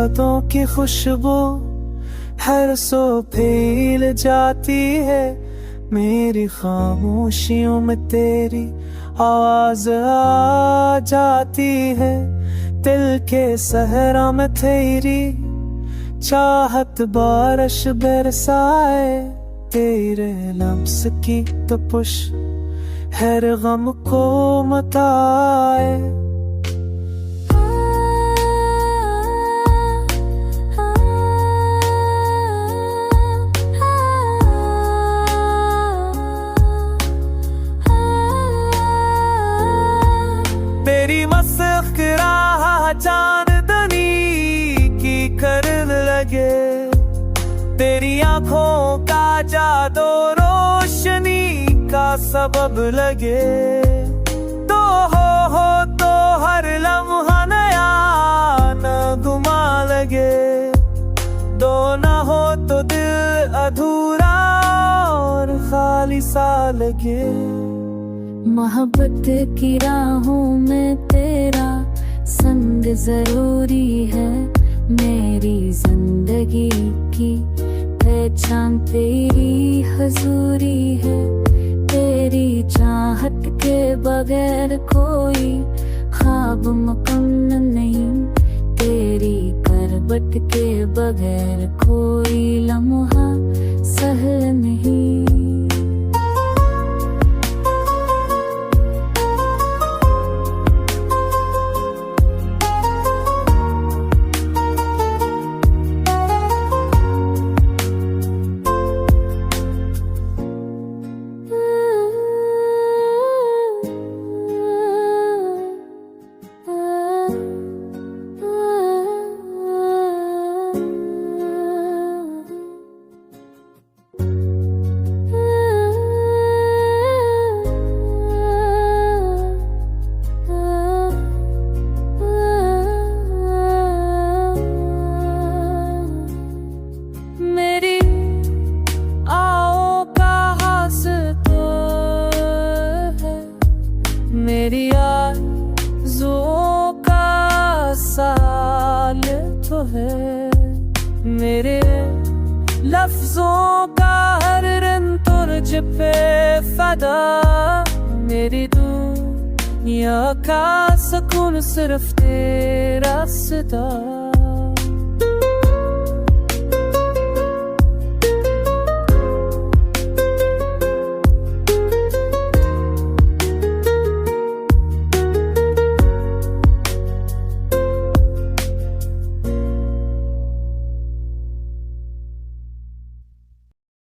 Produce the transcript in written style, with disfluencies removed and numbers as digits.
यादों की खुशबू हर सो फैल जाती है। मेरी खामोशियों में तेरी आवाज आ जाती है। दिल के सहरा में तेरी चाहत बारिश बरसाए। तेरे लफ्ज़ की तपिश हर गम को मिटाए। तेरी मस्कुराहट चांदनी की करन लगे। तेरी आंखों का जादू रोशनी का सबब लगे। तो हो तो हर लम्हा नया नगमा लगे। दो ना हो तो दिल अधूरा और खाली सा लगे। मोहब्बत की राहों में तेरा संग जरूरी है। मेरी जिंदगी की पहचान तेरी हजूरी है। तेरी चाहत के बगैर कोई ख्वाब मुकम्मल नहीं। तेरी करबट के बगैर कोई लम्हा सहल नहीं। मेरी आरज़ुओं का साल तो है। मेरे लफ्ज़ों का हर रंग तुझ पे फ़िदा। मेरी दुनिया का सुकून सिर्फ तेरा सदा।